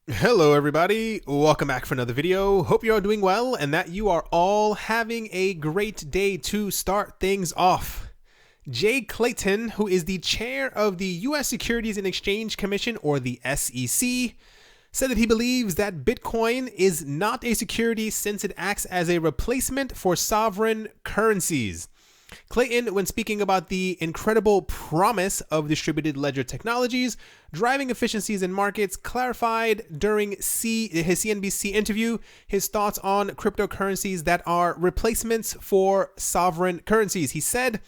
Hello everybody, welcome back for another video. Hope you're all doing well and that you are all having a great day to start things off. Jay Clayton, who is the chair of the U.S. Securities and Exchange Commission, or the SEC, said that he believes that Bitcoin is not a security since it acts as a replacement for sovereign currencies. Clayton, when speaking about the incredible promise of distributed ledger technologies driving efficiencies in markets, clarified during his CNBC interview his thoughts on cryptocurrencies that are replacements for sovereign currencies. He said,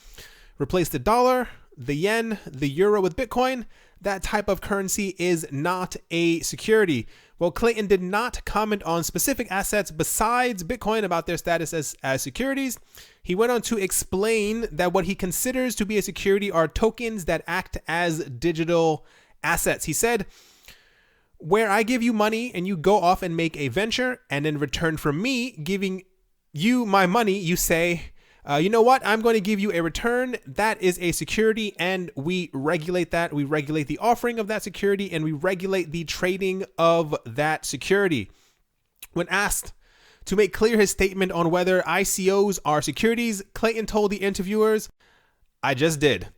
replace the dollar, the yen, the euro with Bitcoin. That type of currency is not a security. Well, Clayton did not comment on specific assets besides Bitcoin about their status as securities. He went on to explain that what he considers to be a security are tokens that act as digital assets. He said, where I give you money and you go off and make a venture, and in return from me giving you my money, you say, you know what, I'm going to give you a return. That is a security, and we regulate that. We regulate the offering of that security, and we regulate the trading of that security. When asked to make clear his statement on whether ICOs are securities, Clayton told the interviewers, I just did.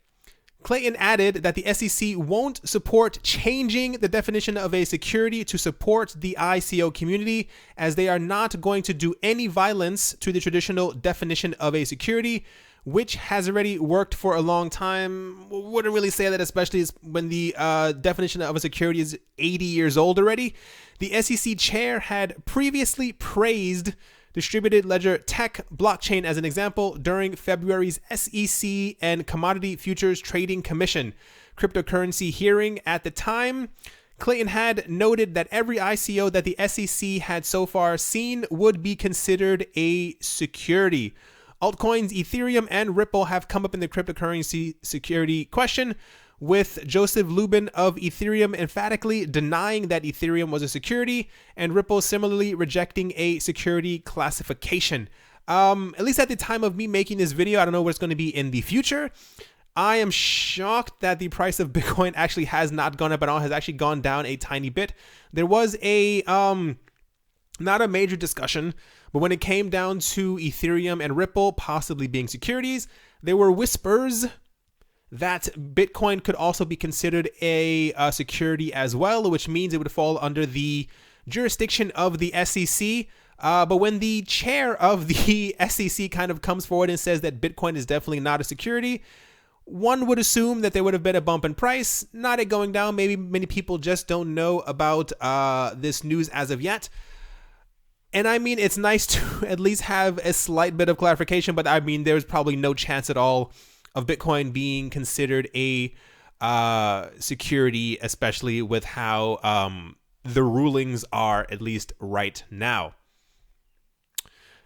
Clayton added that the SEC won't support changing the definition of a security to support the ICO community, as they are not going to do any violence to the traditional definition of a security, which has already worked for a long time. Wouldn't really say that, especially when the definition of a security is 80 years old already. The SEC chair had previously praised distributed ledger tech blockchain as an example during February's SEC and Commodity Futures Trading Commission cryptocurrency hearing. At the time, Clayton had noted that every ICO that the SEC had so far seen would be considered a security. Altcoins Ethereum and Ripple have come up in the cryptocurrency security question, with Joseph Lubin of Ethereum emphatically denying that Ethereum was a security, and Ripple similarly rejecting a security classification. At least at the time of me making this video, I don't know what it's going to be in the future. I am shocked that the price of Bitcoin actually has not gone up at all, has actually gone down a tiny bit. There was a not a major discussion, but when it came down to Ethereum and Ripple possibly being securities, there were whispers that Bitcoin could also be considered a security as well, which means it would fall under the jurisdiction of the SEC. But when the chair of the SEC kind of comes forward and says that Bitcoin is definitely not a security, one would assume that there would have been a bump in price, not it going down. Maybe many people just don't know about this news as of yet. And I mean, it's nice to at least have a slight bit of clarification, but I mean, there's probably no chance at all of Bitcoin being considered a security, especially with how the rulings are, at least right now.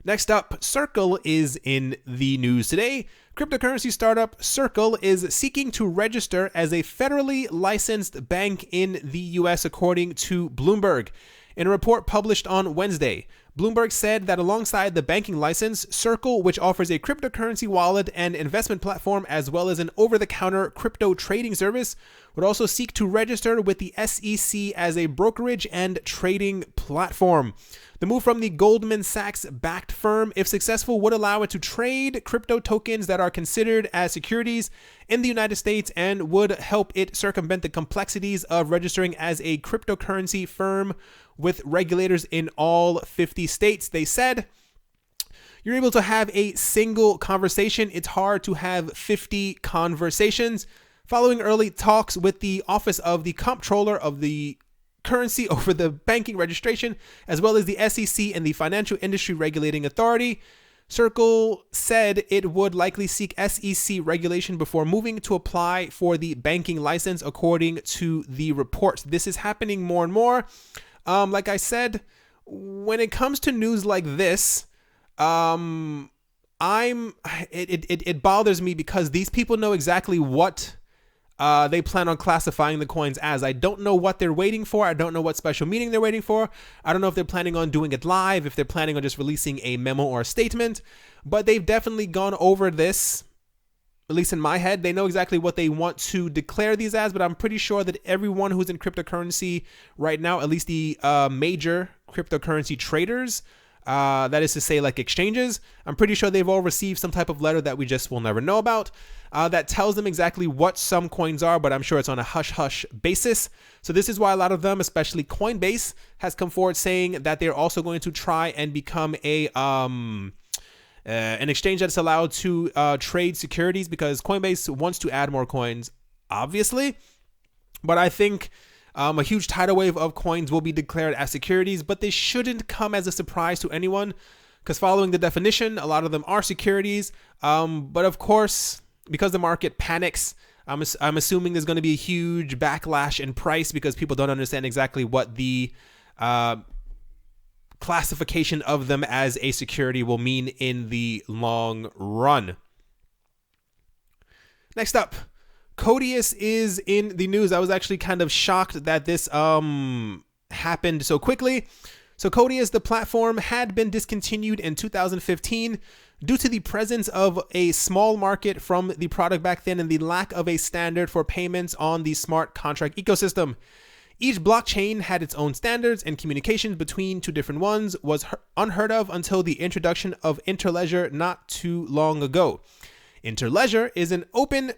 Next up, Circle is in the news today. Cryptocurrency startup Circle is seeking to register as a federally licensed bank in the U.S., according to Bloomberg. In a report published on Wednesday, Bloomberg said that alongside the banking license, Circle, which offers a cryptocurrency wallet and investment platform as well as an over-the-counter crypto trading service, would also seek to register with the SEC as a brokerage and trading platform. The move from the Goldman Sachs-backed firm, if successful, would allow it to trade crypto tokens that are considered as securities in the United States and would help it circumvent the complexities of registering as a cryptocurrency firm with regulators in all 50 states. They said, you're able to have a single conversation. It's hard to have 50 conversations. Following early talks with the Office of the Comptroller of the Currency over the banking registration, as well as the SEC and the Financial Industry Regulating Authority, Circle said it would likely seek SEC regulation before moving to apply for the banking license, according to the report. This is happening more and more. Like I said, when it comes to news like this, it bothers me because these people know exactly what they plan on classifying the coins as. I don't know what they're waiting for. I don't know what special meeting they're waiting for. I don't know if they're planning on doing it live, if they're planning on just releasing a memo or a statement, but they've definitely gone over this at least in my head, they know exactly what they want to declare these as, but I'm pretty sure that everyone who's in cryptocurrency right now, at least the major cryptocurrency traders, that is to say like exchanges, I'm pretty sure they've all received some type of letter that we just will never know about, that tells them exactly what some coins are, but I'm sure it's on a hush-hush basis. So this is why a lot of them, especially Coinbase, has come forward saying that they're also going to try and become an exchange that's allowed to trade securities, because Coinbase wants to add more coins, obviously. But I think a huge tidal wave of coins will be declared as securities, but they shouldn't come as a surprise to anyone, because following the definition, a lot of them are securities. But of course, because the market panics, I'm assuming there's going to be a huge backlash in price because people don't understand exactly what the classification of them as a security will mean in the long run. Next up, Codius is in the news. I was actually kind of shocked that this happened so quickly. So Codius, the platform, had been discontinued in 2015 due to the presence of a small market from the product back then and the lack of a standard for payments on the smart contract ecosystem. Each blockchain had its own standards, and communications between two different ones was unheard of until the introduction of Interledger not too long ago. Interledger is an open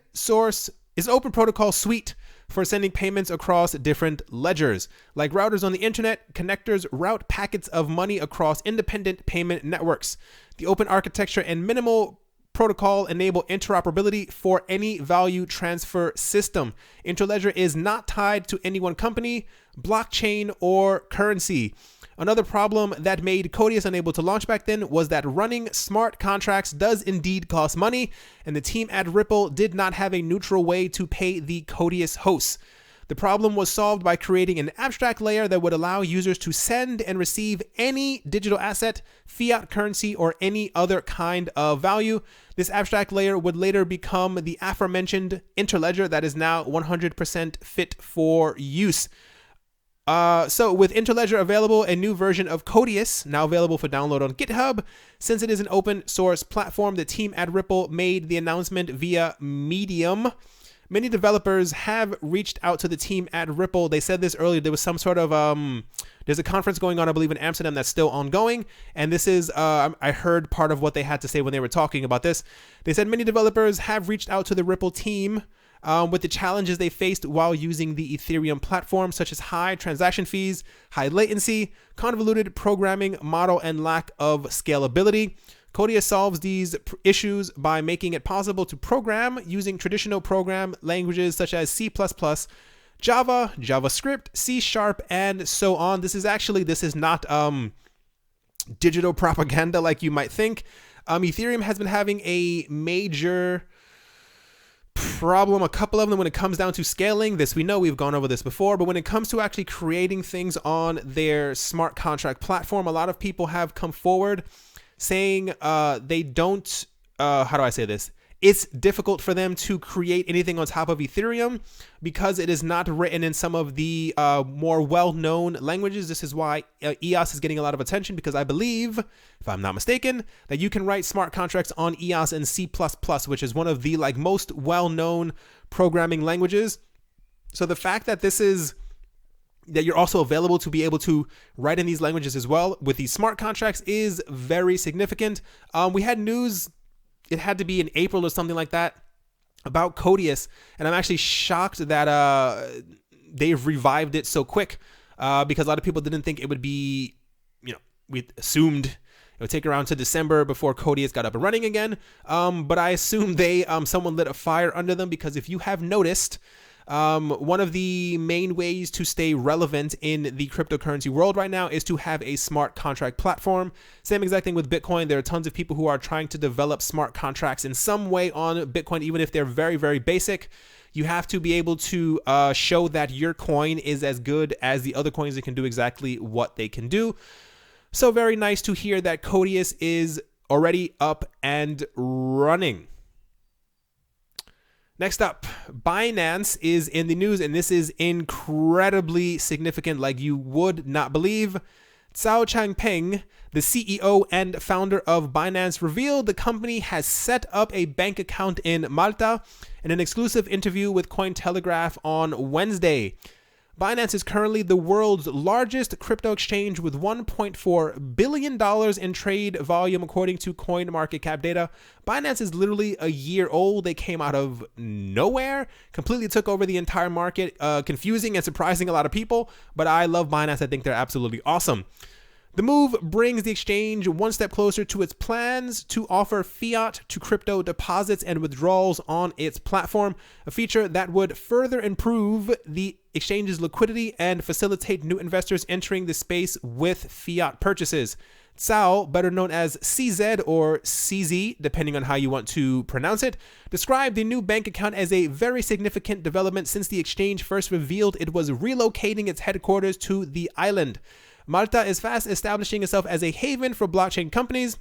protocol suite for sending payments across different ledgers. Like routers on the internet, connectors route packets of money across independent payment networks. The open architecture and minimal protocol enable interoperability for any value transfer system. Interledger is not tied to any one company, blockchain, or currency. Another problem that made Codius unable to launch back then was that running smart contracts does indeed cost money, and the team at Ripple did not have a neutral way to pay the Codius hosts. The problem was solved by creating an abstract layer that would allow users to send and receive any digital asset, fiat currency, or any other kind of value. This abstract layer would later become the aforementioned Interledger that is now 100% fit for use. So with Interledger available, a new version of Codius, now available for download on GitHub. Since it is an open source platform, the team at Ripple made the announcement via Medium. Many developers have reached out to the team at Ripple. They said this earlier. There was some sort of, there's a conference going on, I believe, in Amsterdam that's still ongoing. And this is, I heard part of what they had to say when they were talking about this. They said many developers have reached out to the Ripple team with the challenges they faced while using the Ethereum platform, such as high transaction fees, high latency, convoluted programming model, and lack of scalability. Codius solves these issues by making it possible to program using traditional program languages such as C++, Java, JavaScript, C#, and so on. This is not digital propaganda like you might think. Ethereum has been having a major problem, a couple of them, when it comes down to scaling. This we know, we've gone over this before, but when it comes to actually creating things on their smart contract platform, a lot of people have come forward saying they don't, how do I say this? It's difficult for them to create anything on top of Ethereum because it is not written in some of the more well-known languages. This is why EOS is getting a lot of attention, because I believe, if I'm not mistaken, that you can write smart contracts on EOS and C++, which is one of the most well-known programming languages. So the fact that that you're also available to be able to write in these languages as well with these smart contracts is very significant. We had news, it had to be in April or something like that, about Codius, and I'm actually shocked that they've revived it so quick, because a lot of people didn't think it would be, we assumed it would take around to December before Codius got up and running again, but I assume someone lit a fire under them, because if you have noticed, one of the main ways to stay relevant in the cryptocurrency world right now is to have a smart contract platform. Same exact thing with Bitcoin. There are tons of people who are trying to develop smart contracts in some way on Bitcoin, even if they're very, very basic. You have to be able to show that your coin is as good as the other coins that can do exactly what they can do. So very nice to hear that Codius is already up and running. Next up, Binance is in the news, and this is incredibly significant, like you would not believe. Cao Changpeng, the CEO and founder of Binance, revealed the company has set up a bank account in Malta in an exclusive interview with Cointelegraph on Wednesday. Binance is currently the world's largest crypto exchange with $1.4 billion in trade volume, according to CoinMarketCap data. Binance is literally a year old. They came out of nowhere, completely took over the entire market, confusing and surprising a lot of people, but I love Binance. I think they're absolutely awesome. The move brings the exchange one step closer to its plans to offer fiat to crypto deposits and withdrawals on its platform, a feature that would further improve the exchange's liquidity and facilitate new investors entering the space with fiat purchases. Cao, better known as CZ or CZ, depending on how you want to pronounce it, described the new bank account as a very significant development since the exchange first revealed it was relocating its headquarters to the island. Malta is fast establishing itself as a haven for blockchain companies,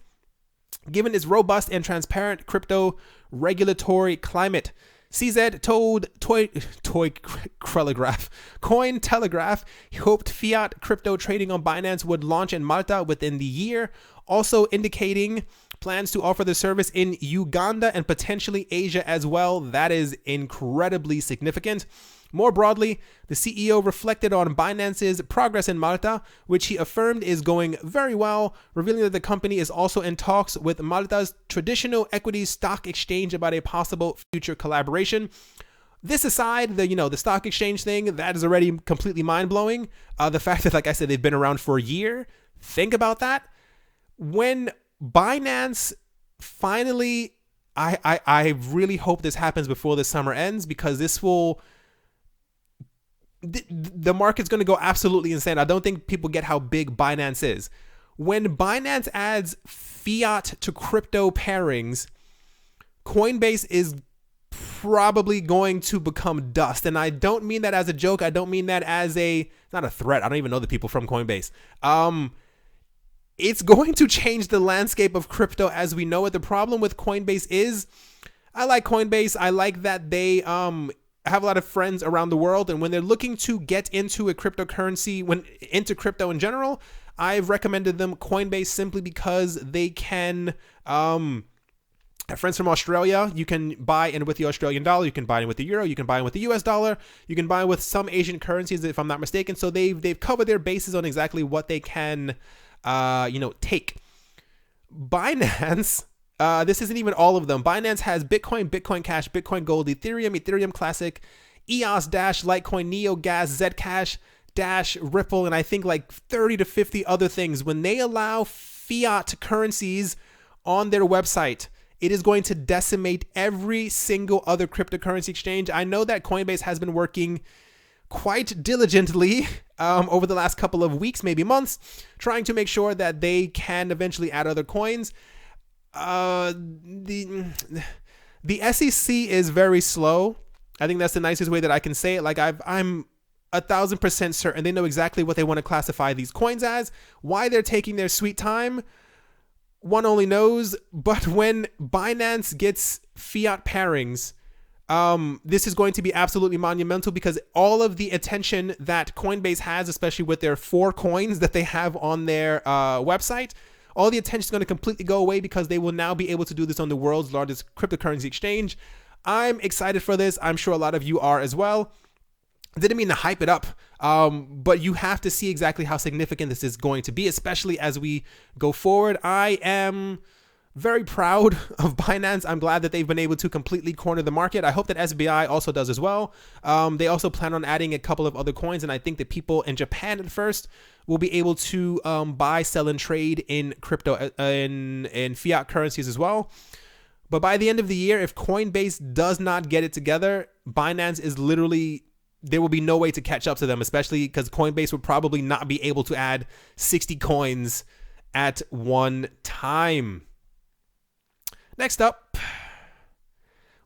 given its robust and transparent crypto regulatory climate. CZ told Cointelegraph he hoped fiat crypto trading on Binance would launch in Malta within the year, also indicating plans to offer the service in Uganda and potentially Asia as well. That is incredibly significant. More broadly, the CEO reflected on Binance's progress in Malta, which he affirmed is going very well, revealing that the company is also in talks with Malta's traditional equities stock exchange about a possible future collaboration. This aside, the stock exchange thing, that is already completely mind-blowing. The fact that, like I said, they've been around for a year, think about that. When Binance finally, I really hope this happens before the summer ends, because this will... the market's going to go absolutely insane. I don't think people get how big Binance is. When Binance adds fiat to crypto pairings, Coinbase is probably going to become dust. And I don't mean that as a joke. I don't mean that as it's not a threat. I don't even know the people from Coinbase. It's going to change the landscape of crypto as we know it. The problem with Coinbase is, I like Coinbase. I like that they have a lot of friends around the world, and when they're looking to get into a cryptocurrency, into crypto in general, I've recommended them Coinbase simply because they can have friends from Australia. You can buy in with the Australian dollar, you can buy in with the euro, you can buy in with the US dollar, you can buy with some Asian currencies if I'm not mistaken. So they've covered their bases on exactly what they can take. Binance, this isn't even all of them. Binance has Bitcoin, Bitcoin Cash, Bitcoin Gold, Ethereum, Ethereum Classic, EOS, Dash, Litecoin, Neo, Gas, Zcash, Dash, Ripple, and I think like 30 to 50 other things. When they allow fiat currencies on their website, it is going to decimate every single other cryptocurrency exchange. I know that Coinbase has been working quite diligently over the last couple of weeks, maybe months, trying to make sure that they can eventually add other coins. The SEC is very slow. I think that's the nicest way that I can say it. Like I'm 1,000% certain they know exactly what they want to classify these coins as. Why they're taking their sweet time, one only knows. But when Binance gets fiat pairings, this is going to be absolutely monumental, because all of the attention that Coinbase has, especially with their 4 coins that they have on their website, all the attention is going to completely go away, because they will now be able to do this on the world's largest cryptocurrency exchange. I'm excited for this. I'm sure a lot of you are as well. I didn't mean to hype it up, but you have to see exactly how significant this is going to be, especially as we go forward. I am very proud of Binance. I'm glad that they've been able to completely corner the market. I hope that SBI also does as well. They also plan on adding a couple of other coins, and I think that people in Japan at first will be able to buy, sell, and trade in crypto, in fiat currencies as well. But by the end of the year, if Coinbase does not get it together, Binance is literally... there will be no way to catch up to them, especially because Coinbase would probably not be able to add 60 coins at one time. Next up,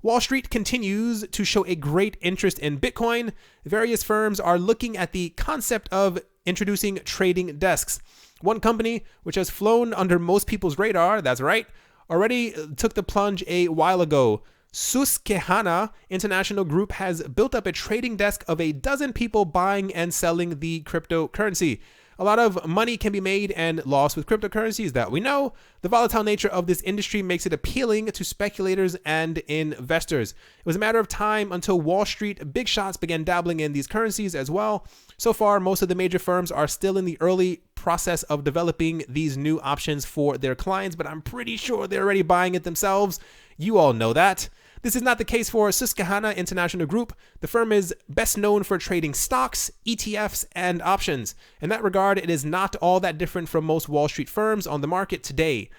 Wall Street continues to show a great interest in Bitcoin. Various firms are looking at the concept of introducing trading desks. One company, which has flown under most people's radar, that's right, already took the plunge a while ago. Susquehanna International Group has built up a trading desk of a dozen people buying and selling the cryptocurrency. A lot of money can be made and lost with cryptocurrencies that we know. The volatile nature of this industry makes it appealing to speculators and investors. It was a matter of time until Wall Street big shots began dabbling in these currencies as well. So far, most of the major firms are still in the early process of developing these new options for their clients, but I'm pretty sure they're already buying it themselves. You all know that. This is not the case for Susquehanna International Group. The firm is best known for trading stocks, ETFs, and options. In that regard, it is not all that different from most Wall Street firms on the market today.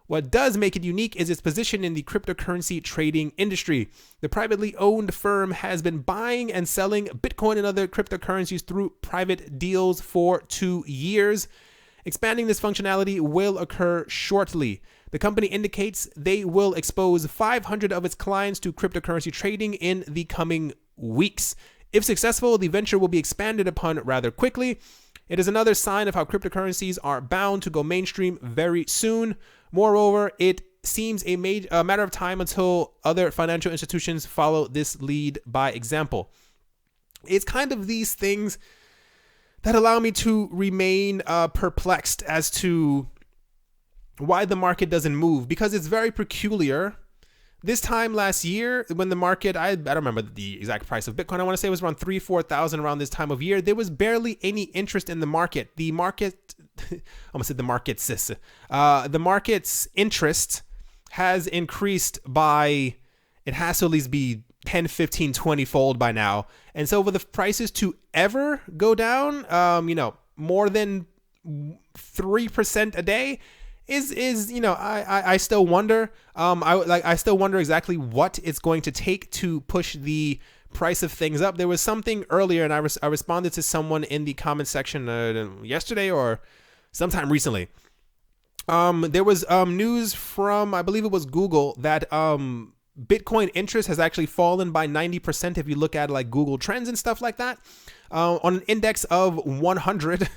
What does make it unique is its position in the cryptocurrency trading industry. The privately owned firm has been buying and selling Bitcoin and other cryptocurrencies through private deals for 2 years. Expanding this functionality will occur shortly. The company indicates they will expose 500 of its clients to cryptocurrency trading in the coming weeks. If successful, the venture will be expanded upon rather quickly. It is another sign of how cryptocurrencies are bound to go mainstream very soon. Moreover, it seems a matter of time until other financial institutions follow this lead by example. It's kind of these things that allow me to remain perplexed as to why the market doesn't move, because it's very peculiar. This time last year, when the market, I don't remember the exact price of Bitcoin. I want to say it was around 3,000-4,000 around this time of year. There was barely any interest in the market. The market, I almost said the market, sis. The market's interest has increased by, it has to at least be 10, 15, 20 fold by now. And so for the prices to ever go down, more than 3% a day, is I still wonder. I still wonder exactly what it's going to take to push the price of things up. There was something earlier, and I responded to someone in the comment section yesterday or sometime recently. There was news from, I believe it was Google, that Bitcoin interest has actually fallen by 90% if you look at like Google Trends and stuff like that. On an index of 100.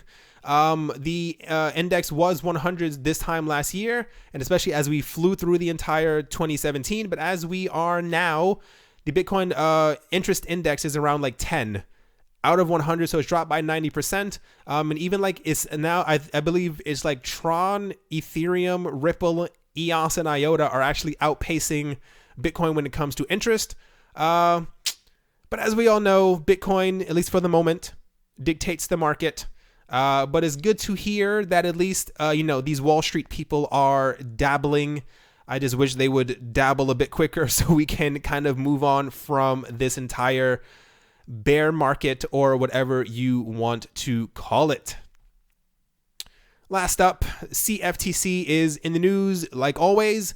The index was 100 this time last year, and especially as we flew through the entire 2017. But as we are now, the Bitcoin interest index is around like 10 out of 100, so it's dropped by 90%. And even like it's now, I believe it's like Tron, Ethereum, Ripple, EOS, and IOTA are actually outpacing Bitcoin when it comes to interest. But as we all know, Bitcoin, at least for the moment, dictates the market. But it's good to hear that at least, these Wall Street people are dabbling. I just wish they would dabble a bit quicker so we can kind of move on from this entire bear market or whatever you want to call it. Last up, CFTC is in the news like always.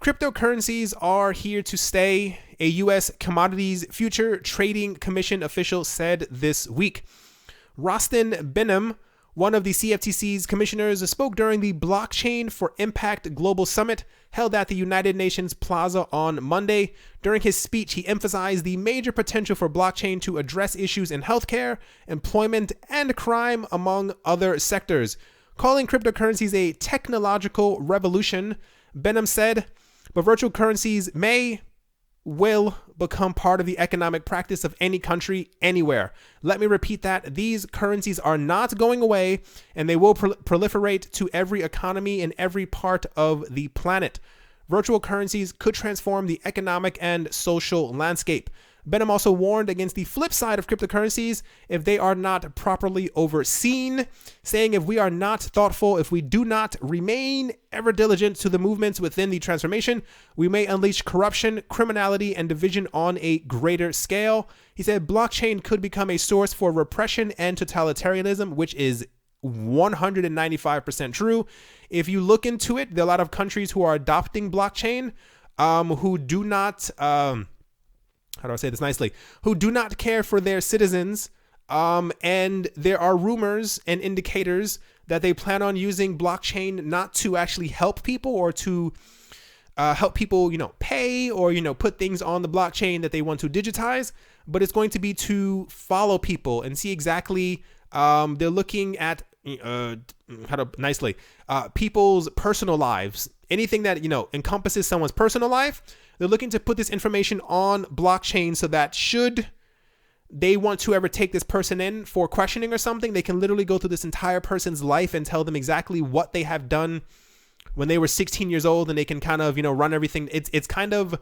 Cryptocurrencies are here to stay, a U.S. Commodities Future Trading Commission official said this week. Rostin Bingham, one of the CFTC's commissioners, spoke during the Blockchain for Impact Global Summit held at the United Nations Plaza on Monday. During his speech, he emphasized the major potential for blockchain to address issues in healthcare, employment, and crime, among other sectors. Calling cryptocurrencies a technological revolution, Bingham said, but virtual currencies will become part of the economic practice of any country, anywhere. Let me repeat that. These currencies are not going away, and they will proliferate to every economy in every part of the planet. Virtual currencies could transform the economic and social landscape. Benham also warned against the flip side of cryptocurrencies if they are not properly overseen, saying if we are not thoughtful, if we do not remain ever diligent to the movements within the transformation, we may unleash corruption, criminality, and division on a greater scale. He said blockchain could become a source for repression and totalitarianism, which is 195% true. If you look into it, there are a lot of countries who are adopting blockchain who do not... how do I say this nicely? Who do not care for their citizens. And there are rumors and indicators that they plan on using blockchain not to actually help people or to help people, pay or, put things on the blockchain that they want to digitize, but it's going to be to follow people and see exactly, they're looking at, people's personal lives, anything that, encompasses someone's personal life. They're looking to put this information on blockchain so that should they want to ever take this person in for questioning or something, they can literally go through this entire person's life and tell them exactly what they have done when they were 16 years old, and they can kind of, run everything. It's kind of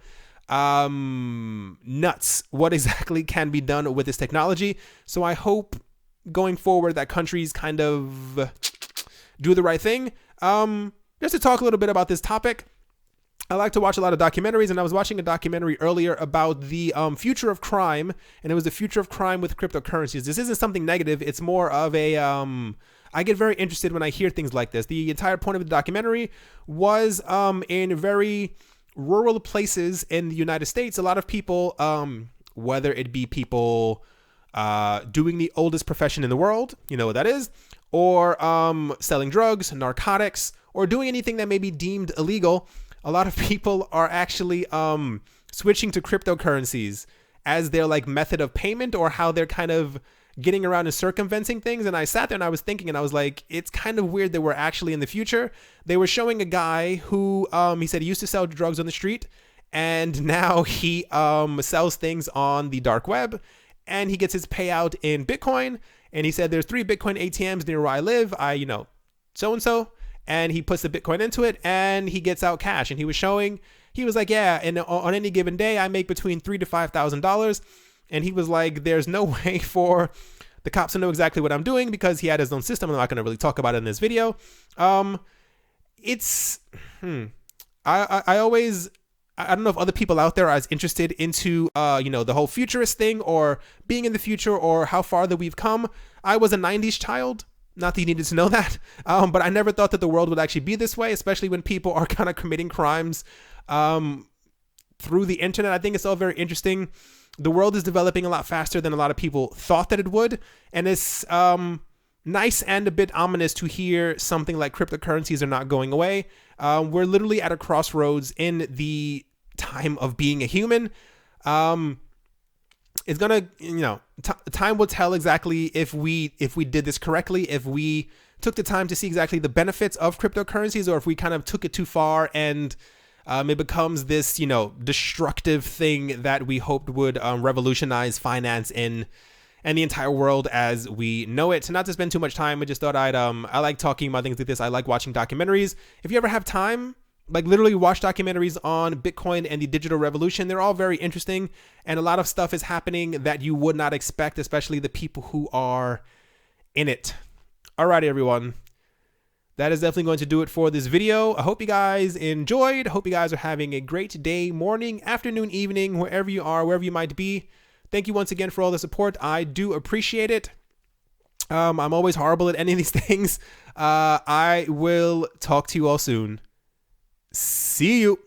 nuts what exactly can be done with this technology. So I hope going forward that countries kind of do the right thing. Just to talk a little bit about this topic, I like to watch a lot of documentaries, and I was watching a documentary earlier about the future of crime, and it was the future of crime with cryptocurrencies. This isn't something negative. It's more of a, I get very interested when I hear things like this. The entire point of the documentary was in very rural places in the United States. A lot of people, whether it be people doing the oldest profession in the world, you know what that is, or selling drugs, narcotics, or doing anything that may be deemed illegal, a lot of people are actually switching to cryptocurrencies as their like method of payment, or how they're kind of getting around and circumventing things. And I sat there and I was thinking, and I was like, it's kind of weird that we're actually in the future. They were showing a guy who he said he used to sell drugs on the street, and now he sells things on the dark web, and he gets his payout in Bitcoin. And he said there's 3 Bitcoin ATMs near where I live. So-and-so. And he puts the Bitcoin into it, and he gets out cash. And he was like, yeah, and on any given day, I make between $3,000 to $5,000. And he was like, there's no way for the cops to know exactly what I'm doing, because he had his own system. I'm not going to really talk about it in this video. I don't know if other people out there are as interested into, the whole futurist thing, or being in the future, or how far that we've come. I was a 90s child. Not that you needed to know that, but I never thought that the world would actually be this way, especially when people are kind of committing crimes through the internet. I think it's all very interesting. The world is developing a lot faster than a lot of people thought that it would. And it's nice and a bit ominous to hear something like cryptocurrencies are not going away. We're literally at a crossroads in the time of being a human. It's gonna, time will tell exactly if we did this correctly, if we took the time to see exactly the benefits of cryptocurrencies, or if we kind of took it too far and it becomes this, destructive thing that we hoped would revolutionize finance and the entire world as we know it. So not to spend too much time, I just thought I like talking about things like this. I like watching documentaries. If you ever have time, like literally watch documentaries on Bitcoin and the digital revolution. They're all very interesting, and a lot of stuff is happening that you would not expect, especially the people who are in it. Alrighty, everyone. That is definitely going to do it for this video. I hope you guys enjoyed. I hope you guys are having a great day, morning, afternoon, evening, wherever you are, wherever you might be. Thank you once again for all the support. I do appreciate it. I'm always horrible at any of these things. I will talk to you all soon. See you.